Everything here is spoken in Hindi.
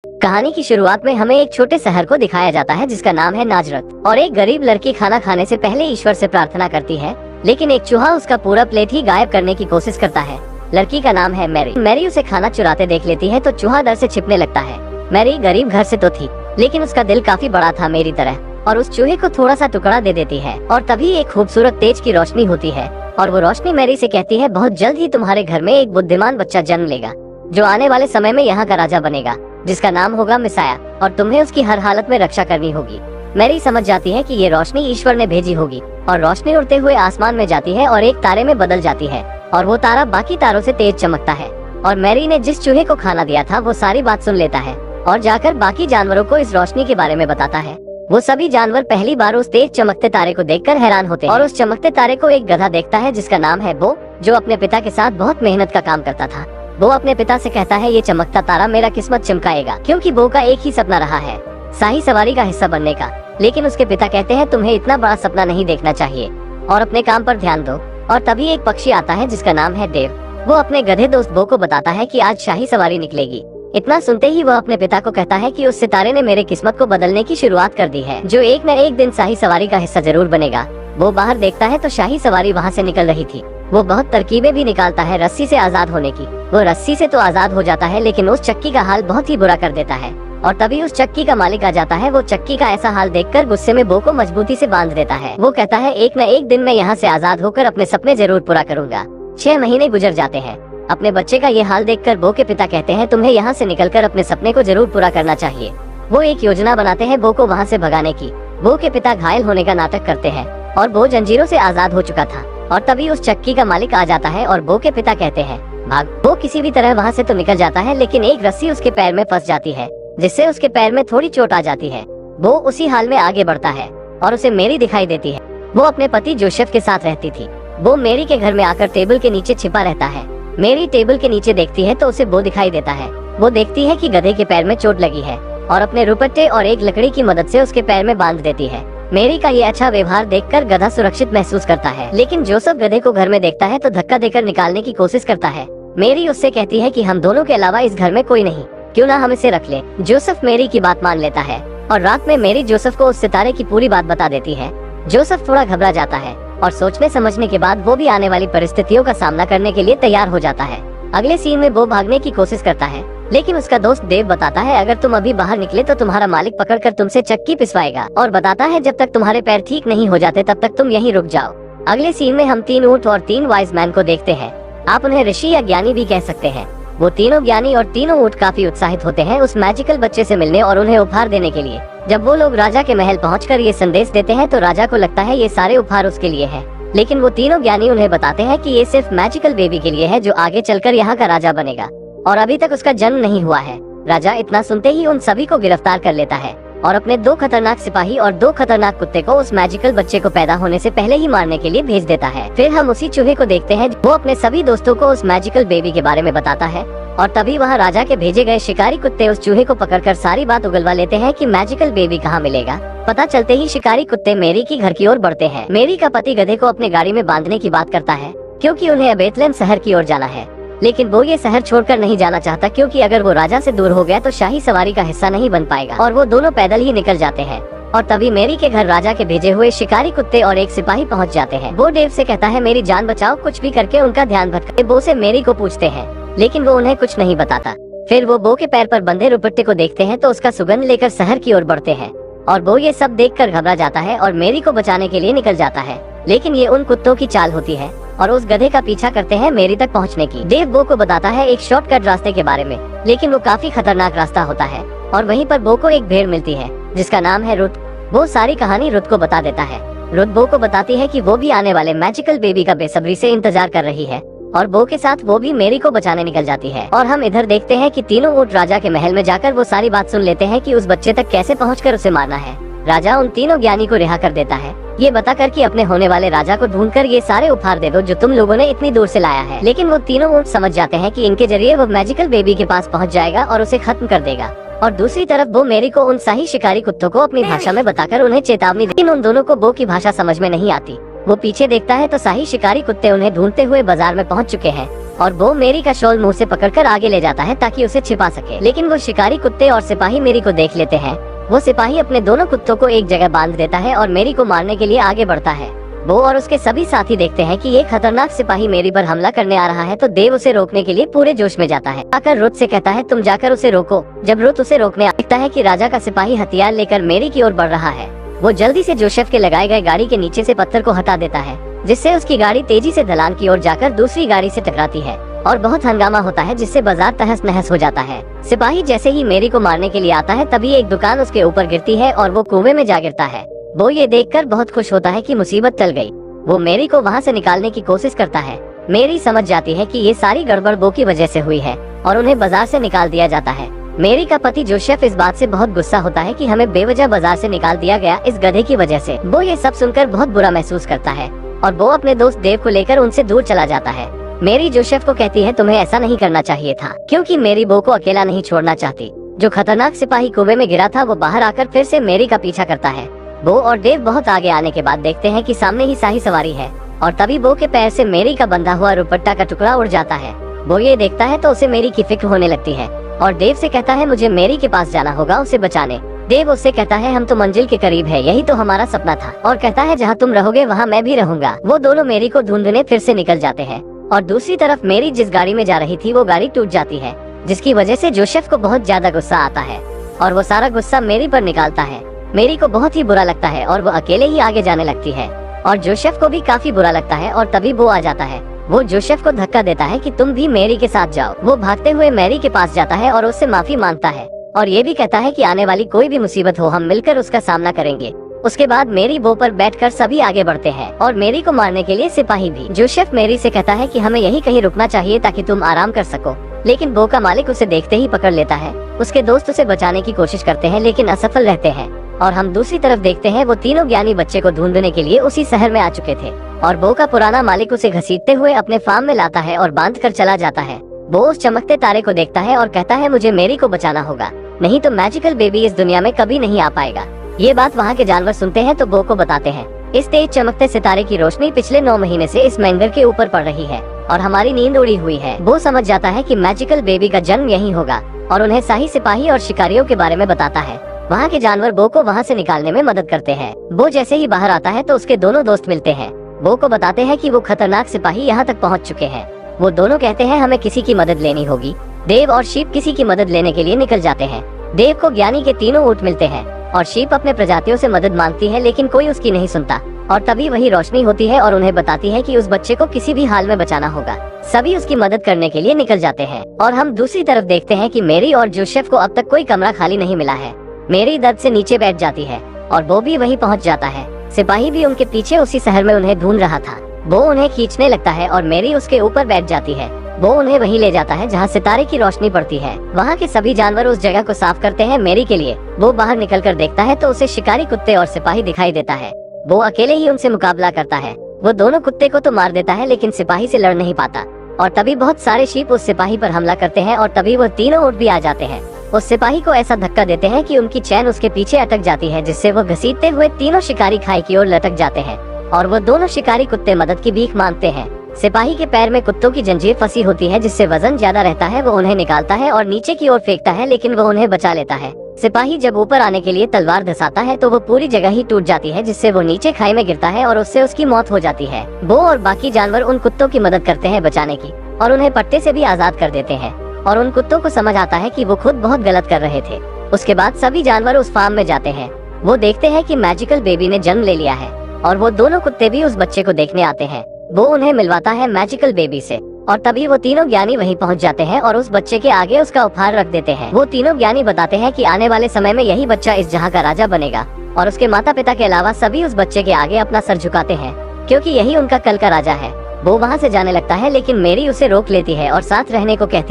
कहानी की शुरुआत में हमें एक छोटे शहर को दिखाया जाता है जिसका नाम है नाजरत। और एक गरीब लड़की खाना खाने से पहले ईश्वर से प्रार्थना करती है, लेकिन एक चूहा उसका पूरा प्लेट ही गायब करने की कोशिश करता है। लड़की का नाम है मैरी। मैरी उसे खाना चुराते देख लेती है तो चूहा डर से छिपने लगता है। मैरी गरीब घर से तो थी, लेकिन उसका दिल काफी बड़ा था मेरी तरह, और उस चूहे को थोड़ा सा टुकड़ा दे देती है। और तभी एक खूबसूरत तेज की रोशनी होती है, और वो रोशनी मैरी से कहती है, बहुत जल्द ही तुम्हारे घर में एक बुद्धिमान बच्चा जन्म लेगा जो आने वाले समय में यहाँ का राजा बनेगा, जिसका नाम होगा मिसाया, और तुम्हें उसकी हर हालत में रक्षा करनी होगी। मैरी समझ जाती है कि ये रोशनी ईश्वर ने भेजी होगी, और रोशनी उड़ते हुए आसमान में जाती है और एक तारे में बदल जाती है, और वो तारा बाकी तारों से तेज चमकता है। और मैरी ने जिस चूहे को खाना दिया था वो सारी बात सुन लेता है और जाकर बाकी जानवरों को इस रोशनी के बारे में बताता है। वो सभी जानवर पहली बार उस तेज चमकते तारे को देखकर हैरान होते हैं, और उस चमकते तारे को एक गधा देखता है जिसका नाम है बो, जो अपने पिता के साथ बहुत मेहनत का काम करता था। वो अपने पिता से कहता है, ये चमकता तारा मेरा किस्मत चमकाएगा, क्योंकि बो का एक ही सपना रहा है, शाही सवारी का हिस्सा बनने का। लेकिन उसके पिता कहते हैं, तुम्हें इतना बड़ा सपना नहीं देखना चाहिए और अपने काम पर ध्यान दो। और तभी एक पक्षी आता है जिसका नाम है देव। वो अपने गधे दोस्त बो को बताता है कि आज शाही सवारी निकलेगी। इतना सुनते ही वह अपने पिता को कहता है कि उस सितारे ने मेरे किस्मत को बदलने की शुरुआत कर दी है, जो एक न एक दिन शाही सवारी का हिस्सा जरूर बनेगा। वो बाहर देखता है तो शाही सवारी वहाँ से निकल रही थी। वो बहुत तरकीबें भी निकालता है रस्सी से आजाद होने की। वो रस्सी से तो आजाद हो जाता है, लेकिन उस चक्की का हाल बहुत ही बुरा कर देता है। और तभी उस चक्की का मालिक आ जाता है। वो चक्की का ऐसा हाल देखकर गुस्से में बो को मजबूती से बांध देता है। वो कहता है, एक न एक दिन मैं यहाँ से आजाद होकर अपने सपने जरूर पूरा करूंगा। 6 महीने गुजर जाते हैं। अपने बच्चे का ये हाल देखकर बो के पिता कहते हैं, तुम्हें यहाँ से निकलकर अपने सपने को जरूर पूरा करना चाहिए। वो एक योजना बनाते हैं बो को वहाँ से भगाने की। बो के पिता घायल होने का नाटक करते हैं और बो जंजीरों से आजाद हो चुका था। और तभी उस चक्की का मालिक आ जाता है और बो के पिता कहते हैं, भाग। वो किसी भी तरह वहाँ से तो निकल जाता है, लेकिन एक रस्सी उसके पैर में फंस जाती है, जिससे उसके पैर में थोड़ी चोट आ जाती है। वो उसी हाल में आगे बढ़ता है और उसे मेरी दिखाई देती है। वो अपने पति जोसेफ के साथ रहती थी। वो मेरी के घर में आकर टेबल के नीचे छिपा रहता है। मेरी टेबल के नीचे देखती है तो उसे बो दिखाई देता है। वो देखती है कि गधे के पैर में चोट लगी है और अपने रुपट्टे और एक लकड़ी की मदद से उसके पैर में बांध देती है। मेरी का ये अच्छा व्यवहार देखकर गधा सुरक्षित महसूस करता है, लेकिन जोसेफ गधे को घर में देखता है तो धक्का देकर निकालने की कोशिश करता है। मेरी उससे कहती है कि हम दोनों के अलावा इस घर में कोई नहीं, क्यों ना हम इसे रख ले। जोसेफ मेरी की बात मान लेता है और रात में मेरी जोसेफ को उस सितारे की पूरी बात बता देती है। जोसेफ थोड़ा घबरा जाता है और सोचने समझने के बाद वो भी आने वाली परिस्थितियों का सामना करने के लिए तैयार हो जाता है। अगले सीन में वो भागने की कोशिश करता है, लेकिन उसका दोस्त देव बताता है, अगर तुम अभी बाहर निकले तो तुम्हारा मालिक पकड़कर तुमसे चक्की पिसवाएगा, और बताता है जब तक तुम्हारे पैर ठीक नहीं हो जाते तब तक तुम यहीं रुक जाओ। अगले सीन में हम 3 ऊंट और 3 वाइज मैन को देखते हैं। आप उन्हें ऋषि या ज्ञानी भी कह सकते हैं। वो तीनों ज्ञानी और तीनों ऊंट काफी उत्साहित होते हैं उस मैजिकल बच्चे से मिलने और उन्हें उपहार देने के लिए। जब वो लोग राजा के महल पहुंचकर ये संदेश देते हैं तो राजा को लगता है ये सारे उपहार उसके लिए है, लेकिन वो तीनों ज्ञानी उन्हें बताते हैं कि ये सिर्फ मैजिकल बेबी के लिए है जो आगे चलकर यहाँ का राजा बनेगा, और अभी तक उसका जन्म नहीं हुआ है। राजा इतना सुनते ही उन सभी को गिरफ्तार कर लेता है और अपने 2 खतरनाक सिपाही और 2 खतरनाक कुत्ते को उस मैजिकल बच्चे को पैदा होने से पहले ही मारने के लिए भेज देता है। फिर हम उसी चूहे को देखते हैं, वो अपने सभी दोस्तों को उस मैजिकल बेबी के बारे में बताता है, और तभी वहाँ राजा के भेजे गए शिकारी कुत्ते उस चूहे को पकड़कर सारी बात उगलवा लेते हैं कि मैजिकल बेबी कहाँ मिलेगा। पता चलते ही शिकारी कुत्ते मेरी की घर की ओर बढ़ते हैं। मेरी का पति गधे को अपने गाड़ी में बांधने की बात करता है, क्योंकि उन्हें बेथलेहम शहर की ओर जाना है, लेकिन वो ये शहर छोड़कर नहीं जाना चाहता, क्योंकि अगर वो राजा से दूर हो गया तो शाही सवारी का हिस्सा नहीं बन पाएगा, और वो दोनों पैदल ही निकल जाते हैं। और तभी मेरी के घर राजा के भेजे हुए शिकारी कुत्ते और एक सिपाही पहुंच जाते हैं। वो डेव से कहता है, मेरी जान बचाओ, कुछ भी करके उनका ध्यान भटकाए। बो से मेरी को पूछते हैं, लेकिन वो उन्हें कुछ नहीं बताता। फिर वो बो के पैर पर बंधे रुपट्टे को देखते हैं तो उसका सुगंध लेकर शहर की ओर बढ़ते हैं, और वो ये सब देखकर घबरा जाता है और मेरी को बचाने के लिए निकल जाता है। लेकिन ये उन कुत्तों की चाल होती है और उस गधे का पीछा करते हैं मेरी तक पहुंचने की। देव बो को बताता है एक शॉर्टकट रास्ते के बारे में, लेकिन वो काफी खतरनाक रास्ता होता है, और वहीं पर बो को एक भेड़ मिलती है जिसका नाम है रुत। वो सारी कहानी रुत को बता देता है। रुत बो को बताती है कि वो भी आने वाले मैजिकल बेबी का बेसब्री से इंतजार कर रही है, और बो के साथ वो भी मेरी को बचाने निकल जाती है। और हम इधर देखते हैं कि तीनों ऊंट राजा के महल में जाकर वो सारी बात सुन लेते हैं कि उस बच्चे तक कैसे पहुंचकर उसे मारना है। राजा उन तीनों ज्ञानी को रिहा कर देता है, ये बताकर कि अपने होने वाले राजा को ढूंढकर ये सारे उपहार दे दो जो तुम लोगों ने इतनी दूर से लाया है। लेकिन वो तीनों ऊंट समझ जाते हैं कि इनके जरिए वो मैजिकल बेबी के पास पहुंच जाएगा और उसे खत्म कर देगा। और दूसरी तरफ वो मेरी को उन शाही शिकारी कुत्तों को अपनी भाषा में बताकर उन्हें चेतावनी, लेकिन उन दोनों को बो की भाषा समझ में नहीं आती। वो पीछे देखता है तो शाही शिकारी कुत्ते उन्हें ढूंढते हुए बाजार में पहुंच चुके हैं और वो मेरी का शॉल मुंह से पकड़कर आगे ले जाता है ताकि उसे छिपा सके। लेकिन वो शिकारी कुत्ते और सिपाही मेरी को देख लेते हैं। वो सिपाही अपने दोनों कुत्तों को एक जगह बांध देता है और मेरी को मारने के लिए आगे बढ़ता है। वो और उसके सभी साथी देखते हैं कि ये खतरनाक सिपाही मेरी पर हमला करने आ रहा है, तो देव उसे रोकने के लिए पूरे जोश में जाता है। आकर रुत से कहता है तुम जाकर उसे रोको। जब रुत उसे रोकने देखता है कि राजा का सिपाही हथियार लेकर मेरी की ओर बढ़ रहा है। वो जल्दी से जोसेफ के लगाए गए गाड़ी के नीचे से पत्थर को हटा देता है, जिससे उसकी गाड़ी तेजी से ढलान की ओर जाकर दूसरी गाड़ी से टकराती है और बहुत हंगामा होता है, जिससे बाजार तहस नहस हो जाता है। सिपाही जैसे ही मेरी को मारने के लिए आता है तभी एक दुकान उसके ऊपर गिरती है और वो कुएं में जा गिरता है। वो ये देखकर बहुत खुश होता है कि मुसीबत टल गई। वो मेरी को वहाँ से निकालने की कोशिश करता है। मेरी समझ जाती है कि ये सारी गड़बड़ बो की वजह से हुई है और उन्हें बाजार से निकाल दिया जाता है। मेरी का पति जोसेफ इस बात से बहुत गुस्सा होता है कि हमें बेवजह बाजार से निकाल दिया गया इस गधे की वजह से। वो ये सब सुनकर बहुत बुरा महसूस करता है और वो अपने दोस्त देव को लेकर उनसे दूर चला जाता है। मेरी जोसेफ को कहती है तुम्हें ऐसा नहीं करना चाहिए था, क्योंकि मेरी बो को अकेला नहीं छोड़ना चाहती। जो खतरनाक सिपाही कुएं में गिरा था वो बाहर आकर फिर से मेरी का पीछा करता है। बो और देव बहुत आगे आने के बाद देखते हैं कि सामने ही शाही सवारी है और तभी बो के पैर से मेरी का बंधा हुआ दुपट्टा का टुकड़ा उड़ जाता है। वो ये देखता है तो उसे मेरी की फिक्र होने लगती है और देव से कहता है मुझे मेरी के पास जाना होगा उसे बचाने। देव उससे कहता है हम तो मंजिल के करीब है, यही तो हमारा सपना था, और कहता है जहाँ तुम रहोगे वहाँ मैं भी रहूंगा। वो दोनों मेरी को ढूंढने फिर से निकल जाते हैं और दूसरी तरफ मेरी जिस गाड़ी में जा रही थी वो गाड़ी टूट जाती है, जिसकी वजह से जोसेफ को बहुत ज्यादा गुस्सा आता है और वो सारा गुस्सा मेरी पर निकालता है। मेरी को बहुत ही बुरा लगता है और वो अकेले ही आगे जाने लगती है और जोसेफ को भी काफी बुरा लगता है और तभी वो आ जाता है। वो जोसेफ को धक्का देता है कि तुम भी मेरी के साथ जाओ। वो भागते हुए मेरी के पास जाता है और उससे माफी मांगता है और ये भी कहता है कि आने वाली कोई भी मुसीबत हो हम मिलकर उसका सामना करेंगे। उसके बाद मेरी बो पर बैठकर सभी आगे बढ़ते हैं और मेरी को मारने के लिए सिपाही भी। जोसेफ मेरी से कहता है कि हमें यही कहीं रुकना चाहिए ताकि तुम आराम कर सको, लेकिन बो का मालिक उसे देखते ही पकड़ लेता है। उसके दोस्त उसे बचाने की कोशिश करते हैं लेकिन असफल रहते हैं और हम दूसरी तरफ देखते हैं वो तीनों ज्ञानी बच्चे को ढूंढने के लिए उसी शहर में आ चुके थे और बो का पुराना मालिक उसे घसीटते हुए अपने फार्म में लाता है और बांध कर चला जाता है। वो उस चमकते तारे को देखता है और कहता है मुझे मेरी को बचाना होगा, नहीं तो मैजिकल बेबी इस दुनिया में कभी नहीं आ पाएगा। ये बात वहाँ के जानवर सुनते हैं तो बो को बताते हैं इस तेज चमकते सितारे की रोशनी पिछले 9 महीने से इस मैंगर के ऊपर पड़ रही है और हमारी नींद उड़ी हुई है। वो समझ जाता है कि मैजिकल बेबी का जन्म यही होगा और उन्हें शाही सिपाही और शिकारियों के बारे में बताता है। वहाँ के जानवर बो को वहाँ से निकालने में मदद करते हैं। वो जैसे ही बाहर आता है तो उसके दोनों दोस्त मिलते हैं। बो को बताते हैं कि वो खतरनाक सिपाही यहाँ तक पहुँच चुके हैं। वो दोनों कहते हैं हमें किसी की मदद लेनी होगी। देव और शीप किसी की मदद लेने के लिए निकल जाते हैं। देव को ज्ञानी के तीनों ऊँट मिलते हैं और शीप अपने प्रजातियों से मदद मांगती है लेकिन कोई उसकी नहीं सुनता और तभी वही रोशनी होती है और उन्हें बताती है कि उस बच्चे को किसी भी हाल में बचाना होगा। सभी उसकी मदद करने के लिए निकल जाते हैं और हम दूसरी तरफ देखते हैं कि मेरी और जोसेफ को अब तक कोई कमरा खाली नहीं मिला है। मेरी दर्द से नीचे बैठ जाती है और वो भी वहीं पहुंच जाता है। सिपाही भी उनके पीछे उसी शहर में उन्हें ढूंढ रहा था। वो उन्हें खींचने लगता है और मेरी उसके ऊपर बैठ जाती है। वो उन्हें वहीं ले जाता है जहाँ सितारे की रोशनी पड़ती है। वहाँ के सभी जानवर उस जगह को साफ करते हैं मेरी के लिए। वो बाहर निकलकर देखता है तो उसे शिकारी कुत्ते और सिपाही दिखाई देता है। वो अकेले ही उनसे मुकाबला करता है। वो दोनों कुत्ते को तो मार देता है लेकिन सिपाही से लड़ नहीं पाता और तभी बहुत सारे शीप उस सिपाही पर हमला करते हैं और तभी वो तीनों ऊँट भी आ जाते हैं। उस सिपाही को ऐसा धक्का देते हैं कि उनकी चैन उसके पीछे अटक जाती है, जिससे वो घसीटते हुए तीनों शिकारी खाई की ओर लटक जाते हैं और वो दोनों शिकारी कुत्ते मदद की भीख मांगते हैं। सिपाही के पैर में कुत्तों की जंजीर फंसी होती है जिससे वजन ज्यादा रहता है। वो उन्हें निकालता है और नीचे की ओर फेंकता है लेकिन वो उन्हें बचा लेता है। सिपाही जब ऊपर आने के लिए तलवार धसाता है तो वो पूरी जगह ही टूट जाती है, जिससे वो नीचे खाई में गिरता है और उससे उसकी मौत हो जाती है। वो और बाकी जानवर उन कुत्तों की मदद करते हैं बचाने की और उन्हें पट्टे से भी आजाद कर देते हैं और उन कुत्तों को समझ आता है कि वो खुद बहुत गलत कर रहे थे। उसके बाद सभी जानवर उस फार्म में जाते हैं। वो देखते हैं कि मैजिकल बेबी ने जन्म ले लिया है और वो दोनों कुत्ते भी उस बच्चे को देखने आते हैं। वो उन्हें मिलवाता है मैजिकल बेबी से और तभी वो तीनों ज्ञानी वहीं पहुंच जाते हैं और उस बच्चे के आगे उसका उपहार रख देते हैं। वो तीनों ज्ञानी बताते हैं कि आने वाले समय में यही बच्चा इस जहां का राजा बनेगा और उसके माता पिता के अलावा सभी उस बच्चे के आगे अपना सर झुकाते हैं क्योंकि यही उनका कल का राजा है। वो वहाँ से जाने लगता है लेकिन मेरी उसे रोक लेती है और साथ रहने को कहती